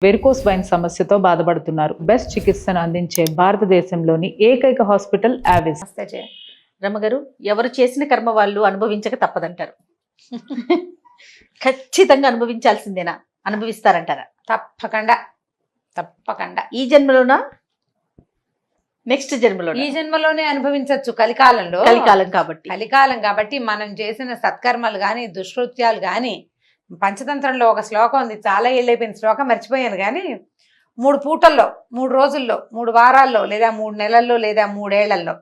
Varicose wine సమస్యతో బాధపడుతున్నారు. Best చికిత్సను అందించే భారతదేశంలోని ఏకైక హాస్పిటల్ ఆవిస్. రమగారు, ఎవరు చేసిన కర్మ వాళ్ళు అనుభవించక తప్పదంటారు. ఖచ్చితంగా అనుభవించాల్సిందేనా? అనుభవిస్తారంటారా? తప్పకుండా ఈ జన్మలోనా, నెక్స్ట్ జన్మలో? ఈ జన్మలోనే అనుభవించవచ్చు. కలికాలం కాబట్టి మనం చేసిన సత్కర్మలు గాని దుష్కృత్యాలు గాని, పంచతంత్రంలో ఒక శ్లోకం ఉంది, చాలా ఏళ్ళైపోయిన శ్లోకం, మర్చిపోయాను కానీ 3 పూటల్లో, 3 రోజుల్లో, 3 వారాల్లో, లేదా 3 నెలల్లో, లేదా 3 ఏళ్లలో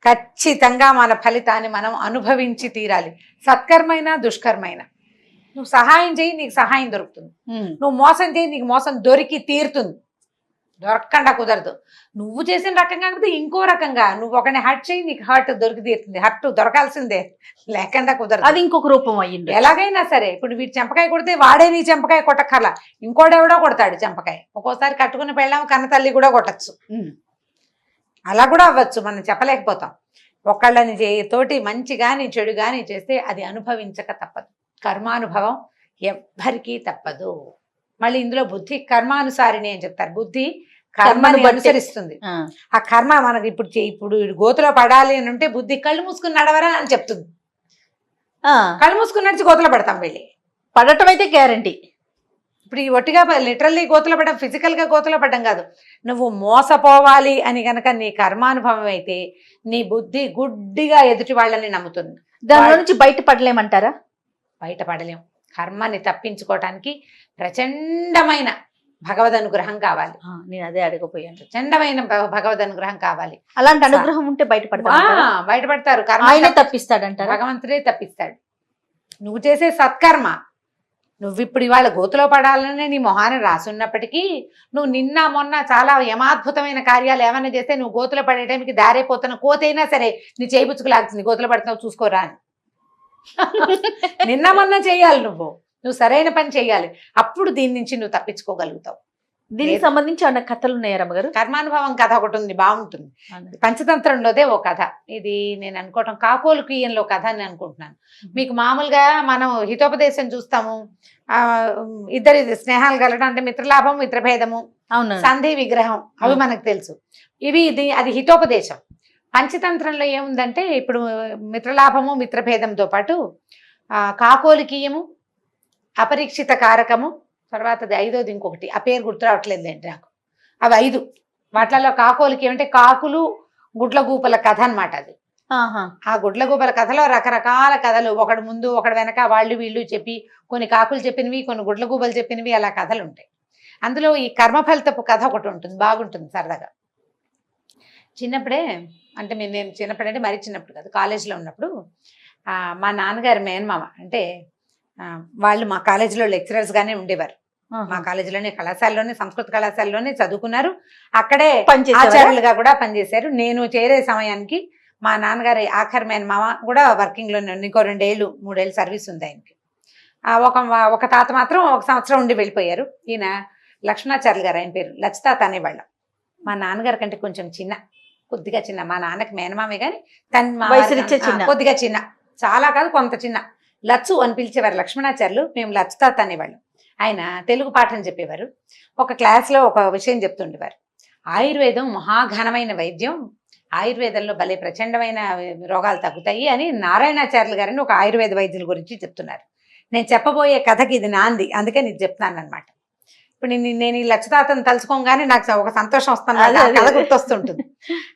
ఖచ్చితంగా మన ఫలితాన్ని మనం అనుభవించి తీరాలి. సత్కర్మైనా దుష్కర్మైనా. నువ్వు సహాయం చేయి, నీకు సహాయం దొరుకుతుంది. నువ్వు మోసం చేయి, నీకు మోసం దొరికి తీరుతుంది. దొరకకుండా కుదరదు. నువ్వు చేసిన రకంగా కాకపోతే ఇంకో రకంగా నువ్వు ఒకరిని హర్ట్ చేయి, నీకు హర్ట్ దొరికి తీరుతుంది. హర్ట్ దొరకాల్సిందే, లేకుండా కుదరదు. అది ఇంకొక రూపం అయ్యింది. ఎలాగైనా సరే, ఇప్పుడు వీటి చెంపకాయ కొడితే వాడే నీ చెంపకాయ కొట్టక్కర్లా, ఇంకోడెవడో కొడతాడు చెంపకాయ. ఒక్కోసారి కట్టుకుని పెళ్ళాం కన్న తల్లి కూడా కొట్టచ్చు. అలా కూడా అవ్వచ్చు, మనం చెప్పలేకపోతాం. ఒకళ్ళని తోటి మంచి కానీ చెడు కానీ చేస్తే అది అనుభవించక తప్పదు. కర్మానుభవం ఎవ్వరికీ తప్పదు. మళ్ళీ ఇందులో బుద్ధి కర్మానుసారిణి అని చెప్తారు. బుద్ధి కర్మను అనుసరిస్తుంది. ఆ కర్మ మనకి ఇప్పుడు గోతులో పడాలి అని ఉంటే బుద్ధి కళ్ళు మూసుకుని నడవరా అని చెప్తుంది. కళ్ళు మూసుకుని నడిచి గోతులో పడతాం. వెళ్ళి పడటం అయితే గ్యారంటీ. ఇప్పుడు ఈ ఒట్టిగా లిటరల్లీ గోతులో పడడం, ఫిజికల్ గా గోతులో పడడం కాదు. నువ్వు మోసపోవాలి అని గనక నీ కర్మానుభవం అయితే నీ బుద్ధి గుడ్డిగా ఎదుటి వాళ్ళని నమ్ముతుంది. దాని నుంచి బయటపడలేమంటారా? బయటపడలేం. కర్మని తప్పించుకోవటానికి ప్రచండమైన భగవద్ అనుగ్రహం కావాలి. నేను అదే అడగపోయాను. ప్రచండమైన భగవద్ అనుగ్రహం కావాలి. అలాంటి అనుగ్రహం ఉంటే బయటపడతారు. ఆయనే తప్పిస్తాడంటారు. భగవంతుడే తప్పిస్తాడు. నువ్వు చేసే సత్కర్మ, నువ్వు ఇప్పుడు ఇవాళ గోతులో పడాలనే నీ మొహాన్ని రాసున్నప్పటికీ, నువ్వు నిన్న మొన్న చాలా యమాద్భుతమైన కార్యాలు ఏమైనా చేస్తే నువ్వు గోతులో పడే టైంకి దారైపోతున్న కోతైనా సరే నీ చేయిపుచ్చుకు లాగుతుంది, గోతులో పడుతున్నావు చూసుకోరా అని. నిన్న మొన్న చేయాలి, నువ్వు సరైన పని చేయాలి. అప్పుడు దీని నుంచి నువ్వు తప్పించుకోగలుగుతావు. దీనికి సంబంధించి అన్న కథలు ఉన్నాయా రమ్మగారు? కర్మానుభవం కథ ఒకటి ఉంది, బాగుంటుంది. పంచతంత్రంలోదే ఓ కథ. ఇది నేను అనుకోవటం కాకోలు కీయంలో కథ అని అనుకుంటున్నాను. మీకు మామూలుగా మనం హితోపదేశం చూస్తాము, ఇద్దరి స్నేహాలు కలగడం అంటే మిత్రలాభం మిత్రభేదము, సంధి విగ్రహం, అవి మనకు తెలుసు. అది హితోపదేశం. పంచతంత్రంలో ఏముందంటే ఇప్పుడు మిత్రలాభము మిత్రభేదంతో పాటు కాకోలికీయము, అపరీక్షిత కారకము, తర్వాత అది 5వది ఇంకొకటి, ఆ పేరు గుర్తు రావట్లేదండి నాకు. అవి 5. వాటిలలో కాకోలికి ఏమంటే కాకులు గుడ్లగూపల కథ అనమాట. అది ఆ గుడ్లగూపల కథలో రకరకాల కథలు, ఒకడు ముందు ఒకడు వెనక, వాళ్ళు వీళ్ళు చెప్పి, కొన్ని కాకులు చెప్పినవి, కొన్ని గుడ్లగూపలు చెప్పినవి, అలా కథలు ఉంటాయి. అందులో ఈ కర్మఫలితపు కథ ఒకటి ఉంటుంది, బాగుంటుంది సరదాగా. చిన్నప్పుడే అంటే నేను చిన్నప్పుడంటే మరీ చిన్నప్పుడు కాదు, కాలేజీలో ఉన్నప్పుడు మా నాన్నగారు మేనమామ అంటే వాళ్ళు మా కాలేజీలో లెక్చరర్స్గానే ఉండేవారు. మా కాలేజీలోనే, కళాశాలలోనే, సంస్కృత కళాశాలలోనే చదువుకున్నారు. అక్కడే ఆచార్యులుగా కూడా పనిచేశారు. నేను చేరే సమయానికి మా నాన్నగారి ఆఖరి మేనమామ కూడా వర్కింగ్లోనే, ఇంకో 2 ఏళ్ళు 3 ఏళ్ళు సర్వీస్ ఉంది ఆయనకి. ఒక తాత మాత్రం 1 సంవత్సరం ఉండి వెళ్ళిపోయారు. ఈయన లక్ష్మణాచార్యులు గారు, ఆయన పేరు లచ్చితాత అనేవాళ్ళం. మా నాన్నగారి కంటే కొంచెం చిన్న, కొద్దిగా చిన్న. మా నాన్నకి మేనమామే కానీ తన కొద్దిగా చిన్న, చాలా కాదు కొంత చిన్న. లచ్చు అని పిలిచేవారు లక్ష్మణాచార్యులు, మేము లచ్చితాత అనేవాళ్ళం. ఆయన తెలుగు పాఠం చెప్పేవారు. ఒక క్లాస్లో ఒక విషయం చెప్తుండేవారు. ఆయుర్వేదం మహాఘనమైన వైద్యం, ఆయుర్వేదంలో భలే ప్రచండమైన రోగాలు తగ్గుతాయి అని నారాయణాచార్యులు గారిని ఒక ఆయుర్వేద వైద్యుల గురించి చెప్తున్నారు. నేను చెప్పబోయే కథకి ఇది నాంది, అందుకే నీకు చెప్తున్నాను అనమాట. ఇప్పుడు నేను ఈ లచ్చితాతను తలుచుకోగానే నాకు ఒక సంతోషం వస్తుంది, కథ గుర్తొస్తుంటుంది.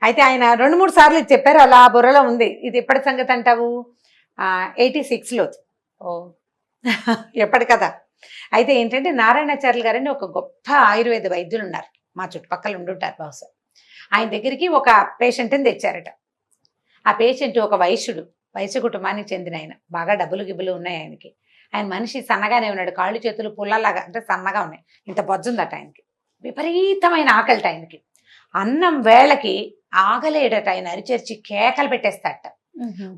అయితే ఆయన 2-3 సార్లు ఇది చెప్పారు, అలా బుర్రలో ఉంది. ఇది ఎప్పటి సంగతి అంటావు? 86లో. ఎప్పటి కథ. అయితే ఏంటంటే నారాయణాచార్యులు గారని ఒక గొప్ప ఆయుర్వేద వైద్యులు ఉన్నారు, మా చుట్టుపక్కల ఉండుంటారు బహుశా. ఆయన దగ్గరికి ఒక పేషెంట్ని తెచ్చారట. ఆ పేషెంట్ ఒక వైశ్య కుటుంబానికి చెందిన ఆయన, బాగా డబ్బులు గిబ్బులు ఉన్నాయి ఆయనకి. ఆయన మనిషి సన్నగానే ఉన్నాడు, కాళ్ళు చేతులు పుల్లలాగా అంటే సన్నగా ఉన్నాయి, ఇంత బొజ్జుందట ఆయనకి. విపరీతమైన ఆకలిట ఆయనకి. అన్నం వేళకి ఆగలేడట ఆయన, అరిచేర్చి కేకలు పెట్టేస్తాడట.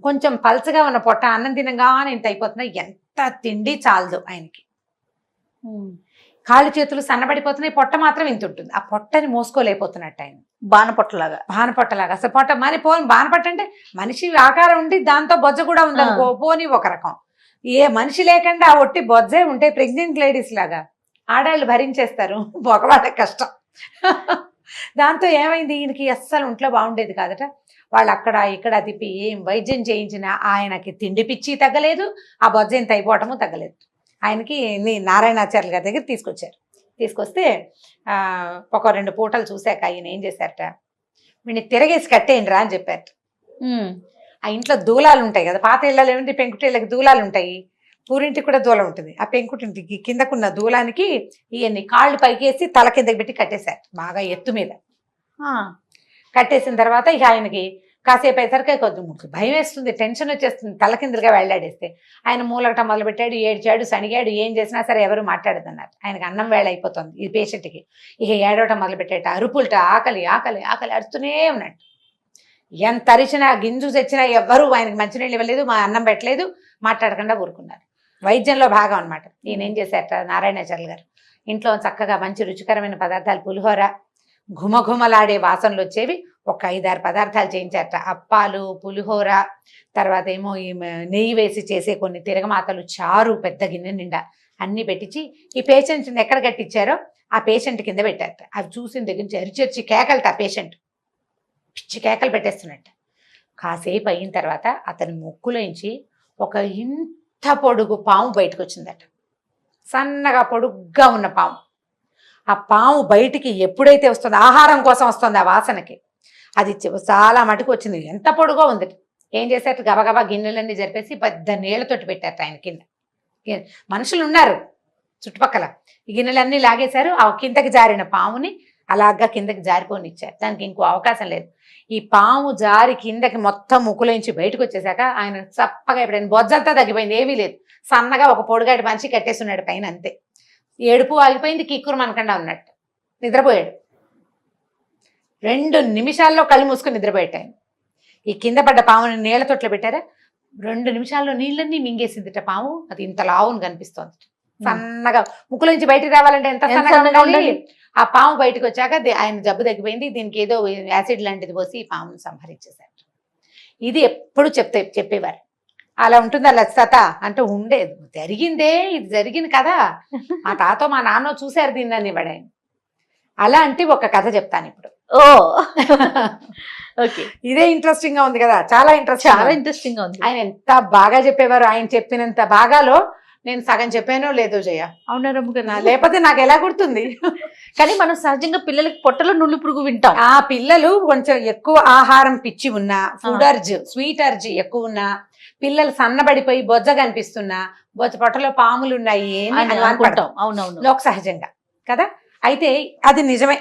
కొంచెం పల్చగా ఉన్న పొట్ట అన్నం తినగానే ఇంత అయిపోతున్నాయి, ఎంత తిండి చాలదు ఆయనకి. కాళ్ళు చేతులు సన్నబడిపోతున్నాయి, పొట్ట మాత్రం ఇంత ఉంటుంది. ఆ పొట్టని మోసుకోలేకపోతున్నట్టు ఆయన, బాణపొట్టలాగా. అసలు పొట్ట మరి బాణపట్ట అంటే మనిషి ఆకారం ఉండి దాంతో బొజ్జ కూడా ఉందనుకో, పోని ఒక రకం. ఏ మనిషి లేకుండా ఒట్టి బొజ్జే ఉంటే ప్రెగ్నెంట్ లేడీస్ లాగా ఆడాళ్ళు భరించేస్తారు, మగవాళ్ళకి కష్టం. దాంతో ఏమైంది, ఈయనకి అస్సలు ఒంట్లో బాగుండేది కాదట. వాళ్ళు అక్కడ ఇక్కడ తిప్పి ఏం వైద్యం చేయించినా ఆయనకి తిండి పిచ్చి తగ్గలేదు, ఆ బొజ్జ ఎంత అయిపోవటము తగ్గలేదు. ఆయనకి నారాయణాచార్యుల గారి దగ్గర తీసుకొచ్చారు. తీసుకొస్తే ఒక 2 పూటలు చూశాక ఆయన ఏం చేశారట, వీడిని తిరగేసి కట్టేయండి రా అని చెప్పారట. ఆ ఇంట్లో దూలాలు ఉంటాయి కదా, పాత ఇళ్ళలో ఏమిటి పెంకుటిళ్ళకి దూలాలు ఉంటాయి, పూరింటికి కూడా దూలం ఉంటుంది. ఆ పెంకుటింటికి కిందకున్న దూలానికి ఈయన్ని కాళ్ళు పైకేసి తల కిందకి పెట్టి కట్టేశారు, బాగా ఎత్తు మీద. కట్టేసిన తర్వాత ఇక ఆయనకి కాసేపు అయ్యేసరికి కొద్దిగా భయం వేస్తుంది, టెన్షన్ వచ్చేస్తుంది, తల కిందలుగా వెళ్ళాడేస్తే. ఆయన మూలగటం మొదలుపెట్టాడు, ఏడ్చాడు, సణిగాడు, ఏం చేసినా సరే ఎవరు మాట్లాడదన్నారు. ఆయనకు అన్నం వేళ అయిపోతుంది ఈ పేషెంట్కి. ఇక ఏడవటం మొదలుపెట్టాట, అరుపులట, ఆకలి ఆకలి ఆకలి అరుస్తూనే ఉన్నట్టు. ఎంత అరిచినా గింజు తెచ్చినా ఎవ్వరూ ఆయనకి మంచినీళ్ళు ఇవ్వలేదు, మా అన్నం పెట్టలేదు, మాట్లాడకుండా ఊరుకున్నారు. వైద్యంలో భాగం అనమాట. ఈయన ఏం చేశారట నారాయణాచార్యులు గారు, ఇంట్లో చక్కగా మంచి రుచికరమైన పదార్థాలు, పులిహోర, ఘుమఘుమలాడే వాసనలు వచ్చేవి ఒక 5-6 పదార్థాలు చేయించారట. అప్పాలు, పులిహోర, తర్వాత ఏమో ఈ నెయ్యి వేసి చేసే కొన్ని తిరగమాతలు, చారు పెద్ద గిన్నె నిండా అన్నీ పెట్టించి ఈ పేషెంట్ని ఎక్కడ కట్టించారో ఆ పేషెంట్ కింద పెట్టారట. అవి చూసిన దగ్గర నుంచి అరిచి కేకలట, ఆ పేషెంట్ పిచ్చి కేకలు పెట్టేస్తున్నట్ట. కాసేపు అయిన తర్వాత అతని ముక్కులోంచి ఒక ఇంత పొడుగు పాము బయటకు వచ్చిందట, సన్నగా పొడుగ్గా ఉన్న పాము. ఆ పాము బయటికి ఎప్పుడైతే వస్తుందో, ఆహారం కోసం వస్తుంది ఆ వాసనకి, అది చాలా మటుకు వచ్చింది, ఎంత పొడుగో ఉంది. ఏం చేశారు, గబగబా గిన్నెలన్నీ జరిపేసి పెద్ద నీళ్లతోటి పెట్టారు ఆయన కింద. మనుషులు ఉన్నారు చుట్టుపక్కల, ఈ గిన్నెలన్నీ లాగేశారు. ఆ కిందకి జారిన పాముని అలాగా కిందకి జారిపోనిచ్చారు, దానికి ఇంకో అవకాశం లేదు. ఈ పాము జారి కిందకి మొత్తం ముక్కులోంచి బయటకు వచ్చేసాక ఆయన చప్పగా ఎప్పుడైనా బొజ్జంతా తగ్గిపోయింది, ఏమీ లేదు, సన్నగా ఒక పొడుగాటి మనిషి కట్టేస్తున్నాడు పైన, అంతే. ఏడుపు ఆగిపోయింది, కిక్కురు మనకుండా ఉన్నట్టు నిద్రపోయాడు. 2 నిమిషాల్లో కళ్ళు మూసుకొని నిద్రపోయాడు. ఈ కింద పడ్డ పాముని నీళ్ల తొట్లో పెట్టారా, 2 నిమిషాల్లో నీళ్ళన్నీ మింగేసిందిట పాము. అది ఇంత లావును కనిపిస్తోంది, సన్నగా. ముక్కుల నుంచి బయటికి రావాలంటే ఎంత సన్నగా ఉండాలి. ఆ పాము బయటకు వచ్చాక ఆయన జబ్బు తగ్గిపోయింది, దీనికి ఏదో యాసిడ్ లాంటిది పోసి ఈ పామును సంహరించేశారు. ఇది ఎప్పుడు చెప్పేవారు. అలా ఉంటుందా లలిత అంటే, ఉండేది, జరిగిందే, ఇది జరిగింది కదా, మా తాతో మా నాన్న చూశారు దీన్ని పడాయని. అలాంటి ఒక కథ చెప్తాను ఇప్పుడు. ఓ ఓకే, ఇదే ఇంట్రెస్టింగ్ గా ఉంది కదా, చాలా ఇంట్రెస్టింగ్ గా ఉంది. ఆయన ఎంత బాగా చెప్పేవారు, ఆయన చెప్పినంత బాగాలో నేను సగం చెప్పానో లేదో జయ. అవునా రమ్మగారు, లేకపోతే నాకు ఎలా గుర్తుంది. కానీ మనం సహజంగా పిల్లలకి పొట్టలో నుళ్ళు పురుగు వింటాం. ఆ పిల్లలు కొంచెం ఎక్కువ ఆహారం పిచ్చి ఉన్నా, ఫుడ్ అర్జ్, స్వీట్ అర్జ్ ఎక్కువ ఉన్నా, పిల్లలు సన్నబడిపోయి బొజ్జ కనిపిస్తున్నా, పొట్టలో పాములు ఉన్నాయి అని అనుకుంటాం. అవునవును, లోక సహజంగా కదా. అయితే అది నిజమే,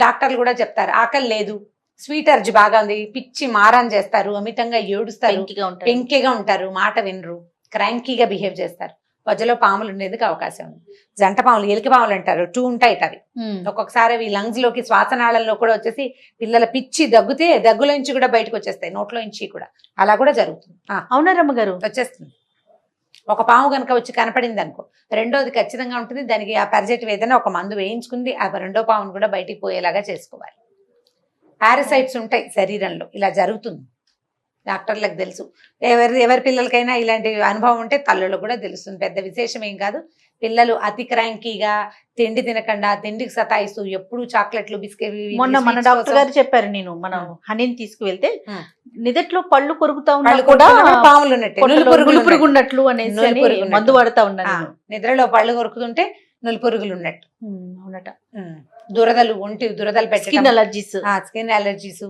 డాక్టర్లు కూడా చెప్తారు. ఆకలి లేదు, స్వీట్ అర్జ్ బాగా ఉంది, పిచ్చి మారాన్ చేస్తారు, అమితంగా ఏడుస్తారు, పెంకిగా ఉంటారు, మాట వినరు, క్రాంకీగా బిహేవ్ చేస్తారు. మధ్యలో పాములు ఉండేందుకు అవకాశం ఉంది. జంట పాములు, ఎలిక పాములు అంటారు, 2 ఉంటాయి అవి. ఒక్కొక్కసారి అవి లంగ్స్ లోకి, శ్వాసనాళంలో కూడా వచ్చేసి పిల్లల పిచ్చి దగ్గితే దగ్గులోంచి కూడా బయటకు వచ్చేస్తాయి, నోట్లోంచి కూడా. అలా కూడా జరుగుతుంది. అవునా రమ్మగారు, వచ్చేస్తుంది. ఒక పాము కనుక వచ్చి కనపడింది అనుకో, రెండోది ఖచ్చితంగా ఉంటుంది, దానికి ఆ పారాసైటివ్ ఏదైనా ఒక మందు వేయించుకుంది ఆ రెండో పామును కూడా బయటికి పోయేలాగా చేసుకోవాలి. పారాసైట్స్ ఉంటాయి శరీరంలో, ఇలా జరుగుతుంది, డాక్టర్లకు తెలుసు. ఎవరి పిల్లలకైనా ఇలాంటి అనుభవం ఉంటే తల్లులకు కూడా తెలుస్తుంది, పెద్ద విశేషం ఏం కాదు. పిల్లలు అతి క్రాంకీగా తిండి తినకుండా, తిండికి సతాయిస్తూ, ఎప్పుడు చాక్లెట్లు, బిస్కెట్. మొన్న మన డాక్టర్ గారు చెప్పారు, నేను మనం హనీని తీసుకువెళ్తే నిదట్లో పళ్ళు కొరుకుతా పాములు పురుగు ఉన్నట్లు అనేసి మందు వాడుతా ఉన్నాను. నిద్రలో పళ్ళు కొరుకుతుంటే నులిపురుగులు ఉన్నట్టు. అవునట. దురదలు, ఒంటి దురదలు పెట్టి, స్కిన్ అలర్జీస్,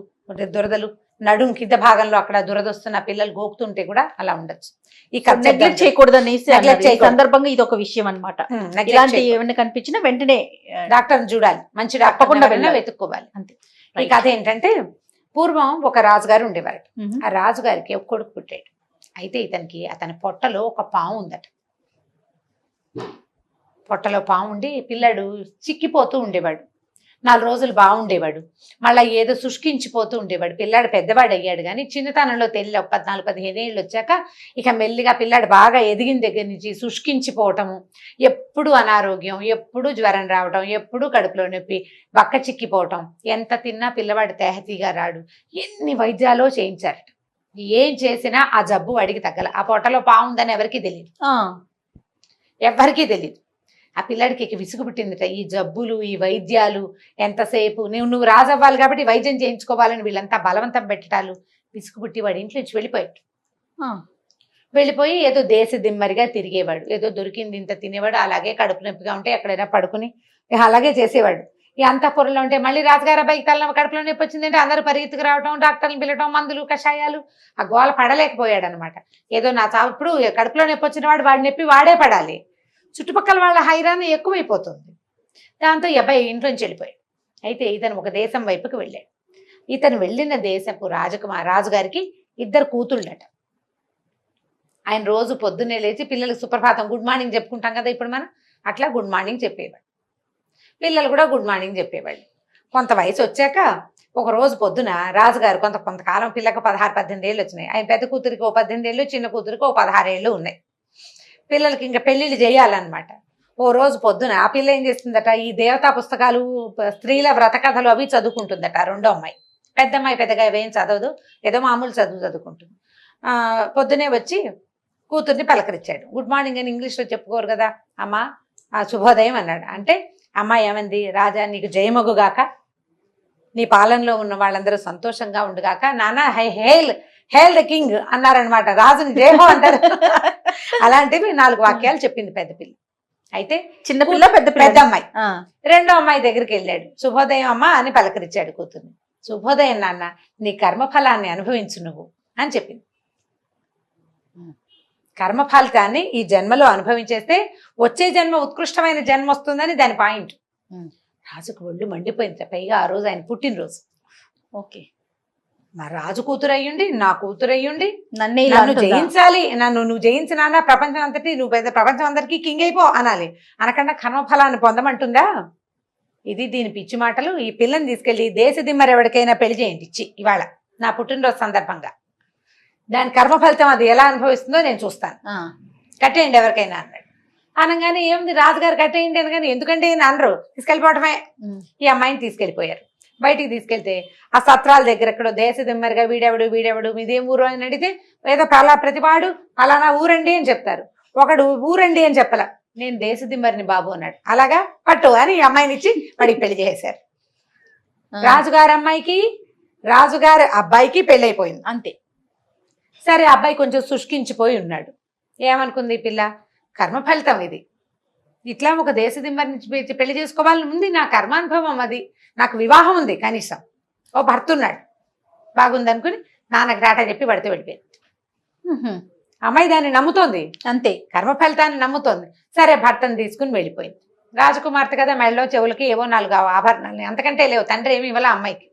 దురదలు, నడుం కింద భాగంలో అక్కడ దురదొస్తున్న పిల్లలు గోకుతుంటే కూడా అలా ఉండొచ్చు. ఈ నెగ్లెక్ట్ చేయకూడదు అనేసి సందర్భంగా ఇది ఒక విషయం అనమాట. ఇలాంటి ఏమైనా కనిపించినా వెంటనే డాక్టర్ని చూడాలి, మంచి డాక్టర్ వెతుక్కోవాలి, అంతే. ఈ కథ ఏంటంటే, పూర్వం ఒక రాజుగారు ఉండేవారు. ఆ రాజుగారికి ఒక కొడుకు పుట్టాడు. అయితే ఇతనికి అతని పొట్టలో ఒక పాము ఉందట. పొట్టలో పాము ఉండి పిల్లాడు చిక్కిపోతూ ఉండేవాడు. 4 రోజులు బాగుండేవాడు, మళ్ళీ ఏదో శుష్కించిపోతూ ఉండేవాడు. పిల్లాడు పెద్దవాడు అయ్యాడు, కానీ చిన్నతనంలో 14-15 ఏళ్ళు వచ్చాక ఇక మెల్లిగా పిల్లాడు బాగా ఎదిగిన దగ్గర నుంచి శుష్కించిపోవటము, ఎప్పుడు అనారోగ్యం, ఎప్పుడు జ్వరం రావటం, ఎప్పుడు కడుపులో నొప్పి, బక్క చిక్కిపోవటం, ఎంత తిన్నా పిల్లవాడు తేహతీగా రాడు. ఎన్ని వైద్యాలో చేయించారట, ఏం చేసినా ఆ జబ్బు వాడికి తగ్గల. ఆ పొట్టలో పాము ఉందని ఎవరికీ తెలియదు, ఆ పిల్లాడికి ఇక విసుగు పుట్టిందిట, ఈ జబ్బులు, ఈ వైద్యాలు ఎంతసేపు నువ్వు రాజు అవ్వాలి కాబట్టి వైద్యం చేయించుకోవాలని వీళ్ళంతా బలవంతం పెట్టడాలు విసుగు పుట్టి వాడి ఇంట్లో నుంచి వెళ్ళిపోయాడు. వెళ్ళిపోయి ఏదో దేశ దిమ్మరిగా తిరిగేవాడు, ఏదో దొరికింది ఇంత తినేవాడు, అలాగే కడుపు నొప్పిగా ఉంటే ఎక్కడైనా పడుకుని అలాగే చేసేవాడు. ఈ అంతఃపురంలో ఉంటే మళ్ళీ రాజుగారు అబ్బాయికి కడుపులో నొప్పి వచ్చిందంటే అందరూ పరిగెత్తుకు రావడం, డాక్టర్లు పిలవడం, మందులు కషాయాలు, ఆ గోల పడలేకపోయాడు అనమాట. ఏదో నా చావు, ఇప్పుడు కడుపులో నొప్పి వచ్చిన వాడి నొప్పి వాడే పడాలి, చుట్టుపక్కల వాళ్ళ హైరాణ ఎక్కువైపోతుంది. దాంతో ఈ అబ్బాయి ఇంట్లోంచి వెళ్ళిపోయాడు. అయితే ఇతను ఒక దేశం వైపుకి వెళ్ళాడు. ఇతను వెళ్ళిన దేశపు రాజుగారికి 2 కూతుళ్ళట. ఆయన రోజు పొద్దున్నే లేచి పిల్లలకు సుప్రభాతం గుడ్ మార్నింగ్ చెప్పుకుంటాం కదా ఇప్పుడు మనం, అట్లా గుడ్ మార్నింగ్ చెప్పేవాడు. పిల్లలు కూడా గుడ్ మార్నింగ్ చెప్పేవాళ్ళు. కొంత వయసు వచ్చాక ఒక రోజు పొద్దున రాజుగారు కొంతకాలం పిల్లకి 16-18 ఏళ్ళు వచ్చినాయి. ఆయన పెద్ద కూతురికి 18 ఏళ్ళు, చిన్న కూతురికి 16 ఏళ్ళు ఉన్నాయి. పిల్లలకి ఇంకా పెళ్లిళ్ళు చేయాలన్నమాట. ఓ రోజు పొద్దున ఆ పిల్ల ఏం చేస్తుందట, ఈ దేవతా పుస్తకాలు, స్త్రీల వ్రత కథలు అవి చదువుకుంటుందట. రెండో అమ్మాయి, పెద్ద అమ్మాయి పెద్దగా ఏం చదవదు, ఏదో మామూలు చదువుకుంటుంది. పొద్దునే వచ్చి కూతుర్ని పలకరించాడు. గుడ్ మార్నింగ్ అని ఇంగ్లీష్లో చెప్పుకోరు కదా, అమ్మ శుభోదయం అన్నాడు. అంటే అమ్మాయి ఏమంది, రాజా నీకు జయమగుగాక, నీ పాలనలో ఉన్న వాళ్ళందరూ సంతోషంగా ఉండుగాక, నాన్న హేల్ ద కింగ్ అన్నారనమాట. రాజుని జయహో అంటారు. అలాంటివి 4 వాక్యాలు చెప్పింది పెద్ద పిల్ల. అయితే చిన్నపిల్ల పెద్ద అమ్మాయి రెండో అమ్మాయి దగ్గరికి వెళ్ళాడు. శుభోదయం అమ్మ అని పలకరించాడు కూతుర్ని. శుభోదయం నాన్న, నీ కర్మఫలాన్ని అనుభవించు నువ్వు అని చెప్పింది. కర్మఫలితాన్ని ఈ జన్మలో అనుభవించేస్తే వచ్చే జన్మ ఉత్కృష్టమైన జన్మ వస్తుందని దాని పాయింట్. రాజుకు ఒళ్ళు మండిపోయింది. పైగా ఆ రోజు ఆయన పుట్టినరోజు. ఓకే, మా రాజు కూతురు అయ్యుండి, నా కూతురు అయ్యుండి నన్ను జయించాలి, నువ్వు జయించినా ప్రపంచం అంతటి, నువ్వు పెద్ద ప్రపంచం అందరికీ కింగ్ అయిపో అనాలి, అనకుండా కర్మఫలాన్ని పొందమంటుందా? ఇది దీని పిచ్చి మాటలు. ఈ పిల్లని తీసుకెళ్లి దేశ దిమ్మరు ఎవరికైనా పెళ్లి చేయండి ఇచ్చి ఇవాళ నా పుట్టినరోజు సందర్భంగా. దాని కర్మ ఫలితం అది ఎలా అనుభవిస్తుందో నేను చూస్తాను, కట్టేయండి ఎవరికైనా అన్నాడు. అనగానే ఏముంది, రాజుగారు కట్టేయండి అనగానే ఎందుకంటే అనరు, తీసుకెళ్ళిపోవటమే. ఈ అమ్మాయిని తీసుకెళ్ళిపోయారు. బయటికి తీసుకెళ్తే ఆ సత్రాల దగ్గర ఎక్కడో దేశ దిమ్మరిగా వీడెవడు మీదేం ఊరు అని అడిగితే ఏదో ప్రతివాడు అలానా ఊరండి అని చెప్తారు. ఒకడు ఊరండి అని చెప్పలా, నేను దేశ దిమ్మరిని బాబు అన్నాడు. అలాగా పట్టు అని ఈ అమ్మాయిని ఇచ్చి వాడికి పెళ్లి చేశారు. రాజుగారి అమ్మాయికి రాజుగారి అబ్బాయికి పెళ్ళైపోయింది అంతే. సరే, అబ్బాయి కొంచెం శుష్కించిపోయి ఉన్నాడు. ఏమనుకుంది ఈ పిల్ల, కర్మ ఫలితం ఇది, ఇట్లా ఒక దేశ దిమ్మరిని పెళ్లి చేసుకోవాలని ఉంది, నా కర్మానుభవం అది, నాకు వివాహం ఉంది, కనీసం ఓ భర్త ఉన్నాడు, బాగుంది అనుకుని నాన్నకి టాటా చెప్పి పడితే వెళ్ళిపోయింది. అమ్మాయి దాన్ని నమ్ముతోంది అంతే, కర్మ ఫలితాన్ని నమ్ముతోంది. సరే, భర్తను తీసుకుని వెళ్ళిపోయింది. రాజకుమార్తె కదా, మెళ్ళలో చెవులకి ఏవో 4 ఆభరణాలు, అంతకంటే లేవు, తండ్రి ఏమి ఇవ్వాల అమ్మాయికి.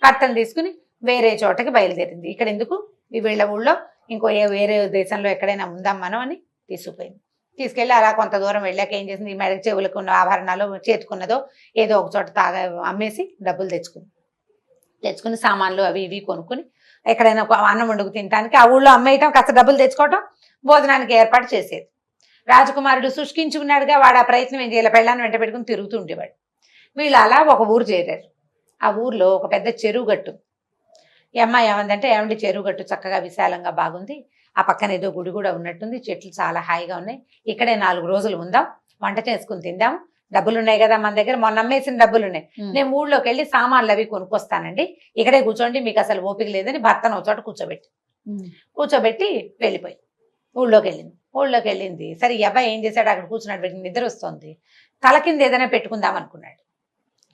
భర్తను తీసుకుని వేరే చోటకి బయలుదేరింది. ఇక్కడ ఎందుకు, ఈ వీళ్ళ ఊళ్ళో ఇంకో వేరే దేశంలో ఎక్కడైనా ఉందాం మనం అని తీసుకుపోయింది. తీసుకెళ్ళి అలా కొంత దూరం వెళ్ళాక ఏం చేసింది, ఈ మెడకి చెవులకు ఉన్న ఆభరణాలు చేతుకున్నదో ఏదో ఒక చోట అమ్మేసి డబ్బులు తెచ్చుకుని సామాన్లు అవి ఇవి కొనుక్కుని ఎక్కడైనా అన్నం వండుకు తినడానికి ఆ ఊళ్ళో అమ్మేయటం, కాస్త డబ్బులు తెచ్చుకోవటం, భోజనానికి ఏర్పాటు చేసేది. రాజకుమారుడు శుష్కించి ఉన్నాడుగా, వాడు ఆ ప్రయత్నం ఏం చేయాలి, పెళ్ళాన్ని వెంట పెట్టుకుని తిరుగుతూ ఉండేవాడు. వీళ్ళు అలా ఒక ఊరు చేరారు. ఆ ఊర్లో ఒక పెద్ద చెరువు గట్టు. ఈ అమ్మాయి ఏమందంటే, ఏమండి చెరువు గట్టు చక్కగా విశాలంగా బాగుంది, ఆ పక్కన ఏదో గుడి కూడా ఉన్నట్టుంది, చెట్లు చాలా హాయిగా ఉన్నాయి, ఇక్కడే 4 రోజులు ఉందాం, వంట చేసుకుని తిందాం, డబ్బులు ఉన్నాయి కదా మన దగ్గర, మొన్న అమ్మేసిన డబ్బులు ఉన్నాయి, నేను ఊళ్ళోకి వెళ్ళి సామాన్లు అవి కొనుక్కొస్తానండి, ఇక్కడే కూర్చోండి, మీకు అసలు ఓపిక లేదని భర్తను ఒక చోట కూర్చోబెట్టి వెళ్ళిపోయి ఊళ్ళోకి వెళ్ళింది. సరే, ఈ అబ్బాయి ఏం చేశాడు, అక్కడ కూర్చున్నాడు, పెట్టి నిద్ర వస్తుంది, తల కింద ఏదైనా పెట్టుకుందాం అనుకున్నాడు.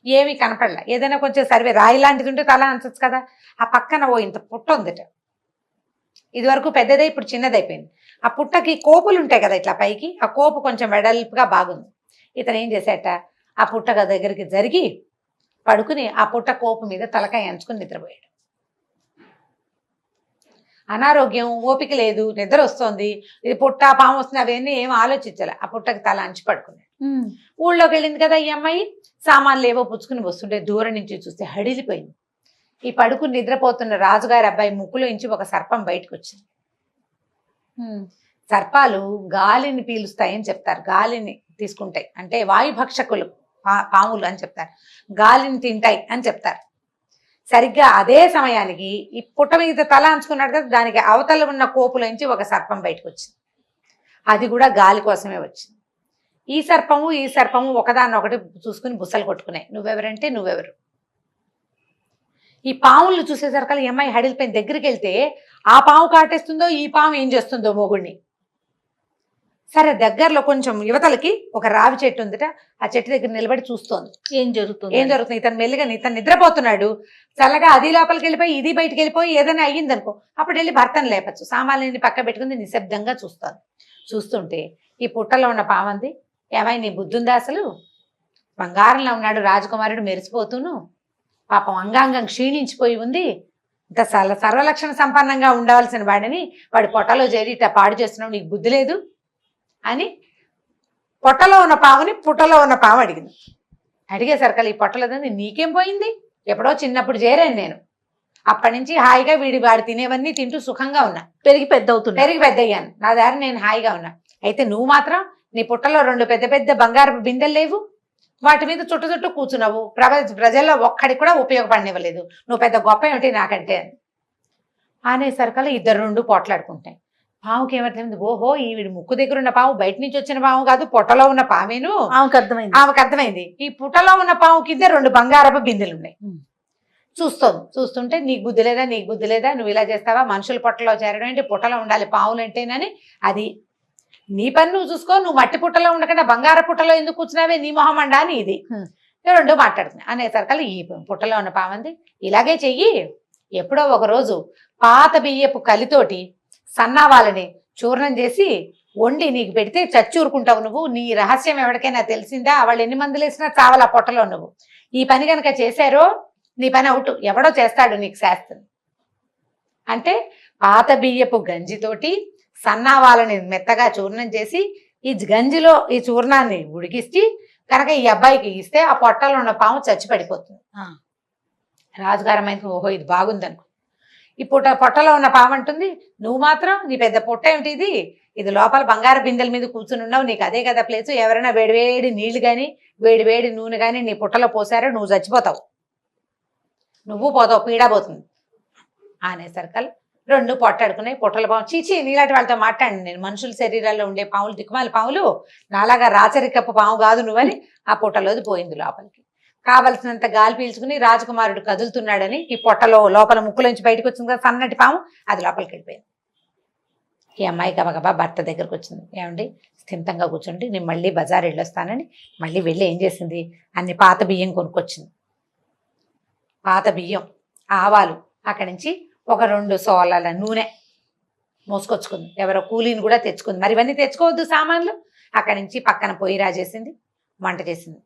ఏమీ కనపడలే. ఏదైనా కొంచెం సర్వే రాయి లాంటిది ఉంటే తల అనొచ్చు కదా. ఆ పక్కన ఇంత పుట్ట ఉందిట, ఇది వరకు పెద్దదే, ఇప్పుడు చిన్నదైపోయింది. ఆ పుట్టకి కోపులు ఉంటాయి కదా ఇట్లా పైకి, ఆ కోపు కొంచెం వెడల్పుగా బాగుంది. ఇతను ఏం చేశాట, ఆ పుట్ట దగ్గరికి జరిగి పడుకుని ఆ పుట్ట కోపు మీద తలకాయ అంచుకుని నిద్రపోయాడు. అనారోగ్యం, ఓపిక లేదు, నిద్ర వస్తుంది, ఇది పుట్ట పాము వస్తుంది అవన్నీ ఏం ఆలోచించాలి, ఆ పుట్టకి తల అంచి పడుకున్నాడు. ఊళ్ళోకి వెళ్ళింది కదా ఈ అమ్మాయి, సామాన్లు ఏవో పుచ్చుకుని వస్తుంటే దూరం నుంచి చూస్తే హడిలిపోయింది. ఈ పడుకుని నిద్రపోతున్న రాజుగారి అబ్బాయి ముక్కులోంచి ఒక సర్పం బయటకు వచ్చింది. సర్పాలు గాలిని పీలుస్తాయని చెప్తారు, గాలిని తీసుకుంటాయి, అంటే వాయుభక్షకులు పాములు అని చెప్తారు, గాలిని తింటాయి అని చెప్తారు. సరిగ్గా అదే సమయానికి ఈ పుట్ట మీద తల అంచుకున్నాడు కదా, దానికి అవతల ఉన్న కోపులోంచి ఒక సర్పం బయటకు వచ్చింది. అది కూడా గాలి కోసమే వచ్చింది. ఈ సర్పము ఒకదాన్నొకటి చూసుకుని బుసలు కొట్టుకున్నాయి. నువ్వెవరంటే నువ్వెవరు. ఈ పాములు చూసేసరికి ఈ అమ్మాయి హడిలిపోయిన దగ్గరికి వెళ్తే ఆ పాము కాటేస్తుందో ఈ పాము ఏం చేస్తుందో మొగుడిని. సరే దగ్గరలో కొంచెం యువతలకి ఒక రావి చెట్టు ఉందట, ఆ చెట్టు దగ్గర నిలబడి చూస్తోంది ఏం జరుగుతుంది. ఇతను మెల్లిగా ఇతను నిద్రపోతున్నాడు, చల్లగా అది లోపలికి వెళ్ళిపోయి ఇది బయటికి వెళ్ళిపోయి ఏదైనా అయ్యింది అనుకో, అప్పుడు వెళ్ళి భర్తను లేపచ్చు. సామాన్యుని పక్క పెట్టుకుని నిశ్శబ్దంగా చూస్తాను. చూస్తుంటే ఈ పుట్టలో ఉన్న పామంది, ఏమై నీ బుద్ధుందా అసలు, బంగారంలో ఉన్నాడు రాజకుమారుడు మెరిసిపోతూను, పాపం అంగాంగం క్షీణించిపోయి ఉంది, ఇంత సర్వలక్షణ సంపన్నంగా ఉండవలసిన వాడిని వాడి పొట్టలో చేరి ఇట్లా పాడు చేస్తున్నావు, నీకు బుద్ధి లేదు అని పొట్టలో ఉన్న పాముని పుట్టలో ఉన్న పాము అడిగింది. అడిగేసరికి ఈ పొట్టలేదని నీకేం పోయింది, ఎప్పుడో చిన్నప్పుడు చేరాను నేను, అప్పటి నుంచి హాయిగా వాడు తినేవన్నీ తింటూ సుఖంగా ఉన్నా, పెరిగి పెద్దయ్యాను, నా దారి నేను హాయిగా ఉన్నా. అయితే నువ్వు మాత్రం నీ పుట్టలో 2 పెద్ద పెద్ద బంగారపు బిందెలు లేవు, వాటి మీద చుట్టూ కూర్చున్నావు, ప్రజల్లో ఒక్కడికి కూడా ఉపయోగపడనివ్వలేదు, నువ్వు పెద్ద గొప్ప ఏమిటి నాకంటే అనేసరికల్లా 2 పోట్లాడుకుంటాయి. పాముకి ఏమర్థమైంది, ఓహో ఈవిడి ముక్కు దగ్గర ఉన్న పాము బయట నుంచి వచ్చిన పాము కాదు, పొట్టలో ఉన్న పామేను. ఆమెకు అర్థమైంది. ఈ పుట్టలో ఉన్న పాము కింద 2 బంగారపు బిందెలు ఉన్నాయి. చూస్తుంటే నీకు బుద్ధి లేదా, నువ్వు ఇలా చేస్తావా, మనుషుల పొట్టలో చేరడం ఏంటి, పుట్టలో ఉండాలి పావులు అంటేనని, అది నీ పని నువ్వు చూసుకో, నువ్వు మట్టి పుట్టలో ఉండకుండా బంగార పుట్టలో ఎందుకు కూర్చున్నావే, నీ మొహం అండా అని ఇది 2 మాట్లాడుతున్నాయి. అనేసరికల్లా ఈ పుట్టలో ఉన్న పామంది, ఇలాగే చెయ్యి, ఎప్పుడో ఒక రోజు పాత బియ్యపు కలితోటి సన్నావాలని చూర్ణం చేసి వండి నీకు పెడితే చచ్చూరుకుంటావు నువ్వు, నీ రహస్యం ఎవరికైనా తెలిసిందా, వాళ్ళు ఎన్ని మందులు వేసినా చావాలా పొట్టలో నువ్వు, ఈ పని కనుక చేశారో నీ పని అవుట్, ఎవడో చేస్తాడు నీకు శాస్త్రం అంటే, పాత బియ్యపు గంజితోటి సన్నావాలని మెత్తగా చూర్ణం చేసి ఈ గంజిలో ఈ చూర్ణాన్ని ఉడికిస్తే కనుక ఈ అబ్బాయికి ఇస్తే ఆ పొట్టలో ఉన్న పాము చచ్చి పడిపోతుంది. రాజుగారం అయితే ఓహో ఇది బాగుందనుకో. ఈ పొట్టలో ఉన్న పాము అంటుంది, నువ్వు మాత్రం నీ పెద్ద పొట్ట ఏమిటి ఇది లోపల బంగారు బిందెల మీద కూర్చుని ఉన్నావు, నీకు అదే కదా ప్లేసు, ఎవరైనా వేడివేడి నీళ్లు కానీ వేడివేడి నూనె కానీ నీ పుట్టలో పోసారో నువ్వు చచ్చిపోతావు, నువ్వు పోతావు, పీడా పోతుంది అనేసరికల్ 2 పొట్టాడుకున్నాయి. పుట్టల పాము చీచి నీలాంటి వాళ్ళతో మాట్లాడండి నేను, మనుషుల శరీరాల్లో ఉండే పాములు దిక్కుమాల పాములు, నాలాగా రాచరికప్పు పాము కాదు నువ్వని ఆ పుట్టలోది పోయింది లోపలికి. కావలసినంత గాలి పీల్చుకుని రాజకుమారుడు కదులుతున్నాడని ఈ పొట్టలో లోపల ముక్కులోంచి బయటకు వచ్చింది కదా సన్నటి పాము, అది లోపలికి వెళ్ళిపోయింది. ఈ అమ్మాయి గబగబా భర్త దగ్గరకు వచ్చింది, ఏమండి స్థిమితంగా కూర్చోండి, నేను మళ్ళీ బజార్ వెళ్ళొస్తానని మళ్ళీ వెళ్ళి ఏం చేసింది, అన్ని పాత బియ్యం కొనుక్కొచ్చింది, పాత బియ్యం, ఆవాలు, అక్కడి నుంచి ఒక 2 సోలాల నూనె మోసుకొచ్చుకుంది, ఎవరో కూలీని కూడా తెచ్చుకుంది, మరి ఇవన్నీ తెచ్చుకోవద్దు సామాన్లు. అక్కడి నుంచి పక్కన పొయ్యి రాజేసింది, వంట చేసింది,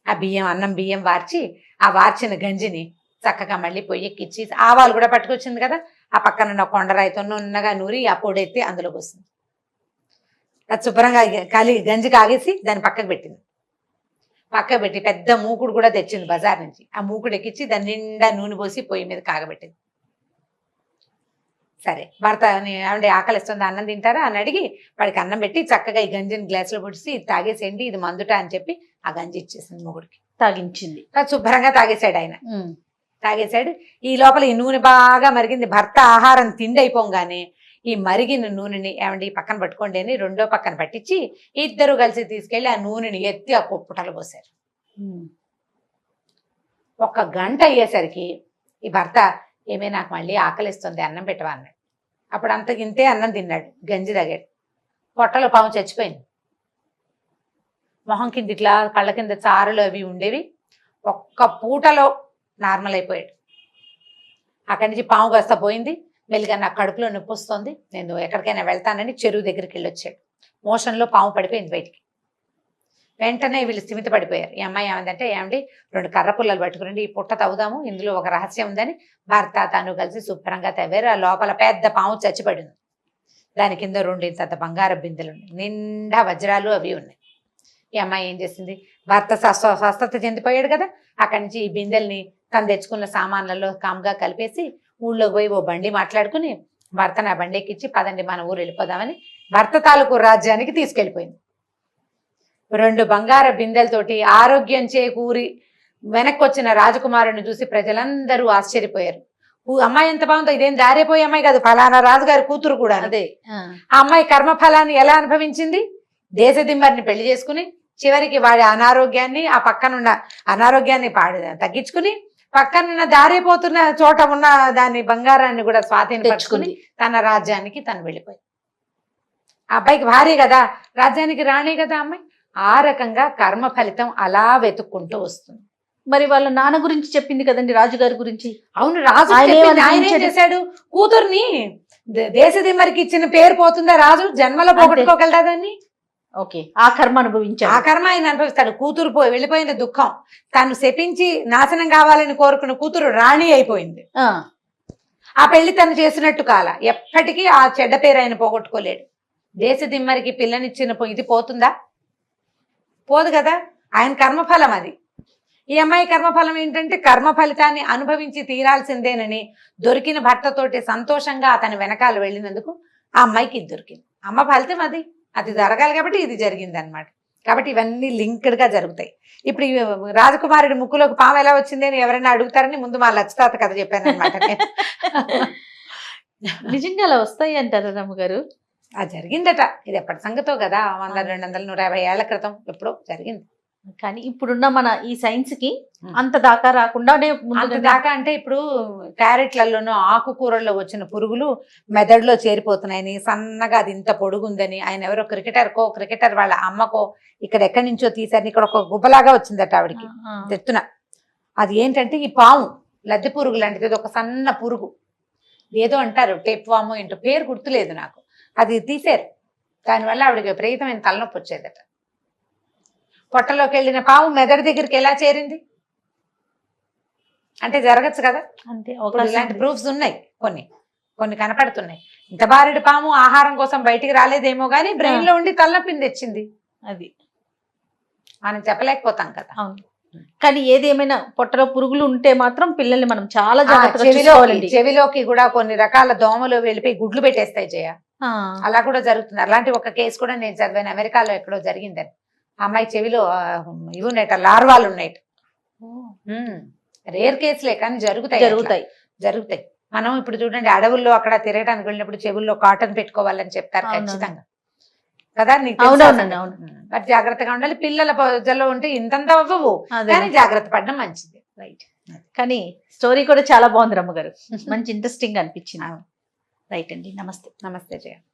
ఆ అన్నం బియ్యం వార్చి ఆ వార్చిన గంజిని చక్కగా మళ్ళీ పొయ్యికిచ్చి ఆవాలు కూడా పట్టుకొచ్చింది కదా, ఆ పక్కన ఉన్న కొండరాయితో నున్నగా నూరి ఆ పొడెత్తి అందులోకి వస్తుంది, అది శుభ్రంగా గంజి కాగేసి దాన్ని పక్కకు పెట్టింది. పక్కకు పెట్టి పెద్ద మూకుడు కూడా తెచ్చింది బజార్ నుంచి, ఆ మూకుడు ఎక్కించి దాని నిండా నూనె పోసి పొయ్యి మీద కాగబెట్టింది. సరే భర్త ఏమంటే ఆకలిస్తుంది అన్నం తింటారా అని అడిగి వాడికి అన్నం పెట్టి చక్కగా ఈ గంజిని గ్లాసులో పొడిచి తాగేసేయండి ఇది మందుట అని చెప్పి ఆ గంజి ఇచ్చేసింది మొగుడికి, తాగించింది. శుభ్రంగా తాగేశాడు ఆయన, తాగేశాడు. ఈ లోపల ఈ నూనె బాగా మరిగింది. భర్త ఆహారం తిండి అయిపోగానే ఈ మరిగిన నూనెని ఏమండి పక్కన పట్టుకోండి అని 2వ పక్కన పట్టించి 2 కలిసి తీసుకెళ్లి ఆ నూనెని ఎత్తి ఆ పుట్టలో పోసారు. 1 గంట అయ్యేసరికి ఈ భర్త ఏమే నాకు మళ్ళీ ఆకలిస్తుంది అన్నం పెట్టవా అన్నాడు. అప్పుడు ఇంతే అన్నం తిన్నాడు, గంజి తాగాడు, పొట్టలో పాము చచ్చిపోయింది. మొహం కింద ఇట్లా కళ్ళ కింద చారులు అవి ఉండేవి, 1 పూటలో నార్మల్ అయిపోయాడు. అక్కడి నుంచి పాము కాస్త పోయింది, మెల్లిగా నాకు కడుపులో నొప్పి వస్తుంది, నేను ఎక్కడికైనా వెళ్తానని చెరువు దగ్గరికి వెళ్ళొచ్చాడు. మోషన్లో పాము పడిపోయింది బయటికి. వెంటనే వీళ్ళు స్థిమిత పడిపోయారు. ఈ అమ్మాయి ఏమందంటే, ఏమండి 2 కర్ర పుల్లలు పట్టుకురండి, ఈ పుట్ట తవ్వుదాము, ఇందులో ఒక రహస్యం ఉందని భర్త తను కలిసి శుభ్రంగా తవ్వారు. ఆ లోపల పెద్ద పాము చచ్చిపడింది, దాని కింద 2 ఇంత బంగారు బిందెలు ఉన్నాయి, నిండా వజ్రాలు అవి ఉన్నాయి. ఈ అమ్మాయి ఏం చేసింది, భర్త స్వస్థత చెందిపోయాడు కదా, అక్కడి నుంచి ఈ బిందెల్ని తను తెచ్చుకున్న సామాన్లలో కామ్గా కలిపేసి ఊళ్ళోకి పోయి ఓ బండి మాట్లాడుకుని భర్త నా బండి ఎక్కించి పదండి మన ఊరు వెళ్ళిపోదామని భర్త తాలూకు రాజ్యానికి తీసుకెళ్ళిపోయింది. 2 బంగార బిందెలతోటి ఆరోగ్యం చేకూరి వెనక్కి వచ్చిన రాజకుమారుని చూసి ప్రజలందరూ ఆశ్చర్యపోయారు. అమ్మాయి ఎంత బాగుందో, ఇదేం దారిపోయే అమ్మాయి కాదు, ఫలానా రాజుగారి కూతురు కూడా. అదే ఆ అమ్మాయి కర్మ ఫలాన్ని ఎలా అనుభవించింది, దేశదిమ్మరిని పెళ్లి చేసుకుని చివరికి వాడి అనారోగ్యాన్ని, ఆ పక్కనున్న అనారోగ్యాన్ని తగ్గించుకుని పక్కనున్న దారిపోతున్న చోట ఉన్న దాని బంగారాన్ని కూడా స్వాధీనపరుచుకుని తన రాజ్యానికి తను వెళ్ళిపోయి. ఆ అబ్బాయికి భార్య కదా, రాజ్యానికి రాణి కదా అమ్మాయి. ఆ రకంగా కర్మ ఫలితం అలా వెతుక్కుంటూ వస్తుంది. మరి వాళ్ళ నాన్న గురించి చెప్పింది కదండి, రాజుగారి గురించి. అవును, రాజు ఆయన ఏం చేశాడు, కూతుర్ని దేశదిమ్మరికి ఇచ్చిన పేరు పోతుందా, రాజు జన్మలో పోగొట్టుకోగలదా దాన్ని? ఓకే, ఆ కర్మ అనుభవించాడు. ఆ కర్మ ఆయన అనుభవిస్తాడు. కూతురు వెళ్ళిపోయిన దుఃఖం, తను శపించి నాశనం కావాలని కోరుకున్న కూతురు రాణి అయిపోయింది. ఆ పెళ్లి తను చేసినట్టు కాల, ఎప్పటికీ ఆ చెడ్డ పేరు ఆయన పోగొట్టుకోలేడు. దేశదిమ్మరికి పిల్లనిచ్చిన ఇది పోతుందా? పోదు కదా. ఆయన కర్మఫలం అది. ఈ అమ్మాయి కర్మఫలం ఏంటంటే కర్మ ఫలితాన్ని అనుభవించి తీరాల్సిందేనని దొరికిన భర్తతోటి సంతోషంగా అతని వెనకాల వెళ్ళినందుకు ఆ అమ్మాయికి ఇది దొరికింది. అమ్మ ఫలితం అది, అది జరగాలి కాబట్టి ఇది జరిగింది అనమాట. కాబట్టి ఇవన్నీ లింక్డ్ గా జరుగుతాయి. ఇప్పుడు ఈ రాజకుమారుడి ముక్కులోకి పాము ఎలా వచ్చింది అని ఎవరైనా అడుగుతారని ముందు మా లచ్చతాత కథ చెప్పాను అనమాట. నిజంగా అలా వస్తాయి అంటారా రమ్మగారు? అది జరిగిందట. ఇది ఎప్పటి సంగతో కదా, 100, 200, 150 ఏళ్ల క్రితం ఎప్పుడో జరిగింది. కానీ ఇప్పుడున్న మన ఈ సైన్స్ కి అంత దాకా రాకుండానే, అంత దాకా అంటే ఇప్పుడు క్యారెట్లలోనూ ఆకుకూరల్లో వచ్చిన పురుగులు మెదడులో చేరిపోతున్నాయని, సన్నగా అది ఇంత పొడుగుందని, ఆయన ఎవరో క్రికెటర్ వాళ్ళ అమ్మకో ఇక్కడ ఎక్కడి నుంచో తీసారని, ఇక్కడ ఒక గుబ్బలాగా వచ్చిందట ఆవిడికి తెత్తున. అది ఏంటంటే ఈ పాము, లద్దె పురుగు లాంటిది, ఒక సన్న పురుగు ఏదో అంటారు, టేప్ వాము ఏంటో పేరు గుర్తులేదు నాకు. అది తీసారు. దానివల్ల ఆవిడకి విపరీతమైన తలనొప్పి వచ్చేదట. పొట్టలోకి వెళ్ళిన పాము మెదడు దగ్గరికి ఎలా చేరింది అంటే జరగచ్చు కదా. అంతే, ఇలాంటి ప్రూఫ్స్ ఉన్నాయి, కొన్ని కనపడుతున్నాయి. ఇంత బారెడు పాము ఆహారం కోసం బయటికి రాలేదేమో గానీ బ్రెయిన్ లో ఉండి తలనొప్పిని తెచ్చింది. అది మనం చెప్పలేకపోతాం కదా. అవును, కానీ ఏదేమైనా పొట్టలో పురుగులు ఉంటే మాత్రం పిల్లల్ని మనం చాలా జాగ్రత్తగా, చెవిలోకి కూడా కొన్ని రకాల దోమలు వెళ్ళిపోయి గుడ్లు పెట్టేస్తాయి జయ. అలా కూడా జరుగుతుంది. అలాంటి ఒక కేసు కూడా నేను చదివాను, అమెరికాలో ఎక్కడో జరిగిందని. అమ్మాయి చెవిలో ఇవి ఉన్నాయట, లార్వాలు ఉన్నాయట. రేర్ కేసులే కానీ జరుగుతాయి. మనం ఇప్పుడు చూడండి, అడవుల్లో అక్కడ తిరగడానికి వెళ్ళినప్పుడు చెవుల్లో కాటన్ పెట్టుకోవాలని చెప్తారు ఖచ్చితంగా కదా. మరి జాగ్రత్తగా ఉండాలి. పిల్లల పొజల్లో ఉంటే ఇంతంత అవ్వవు, కానీ జాగ్రత్త పడడం మంచిది. రైట్. కానీ స్టోరీ కూడా చాలా బాగుంది రమ్మగారు, మంచి ఇంట్రెస్టింగ్ అనిపించింది. రైట్ అండి, నమస్తే. నమస్తే జయ.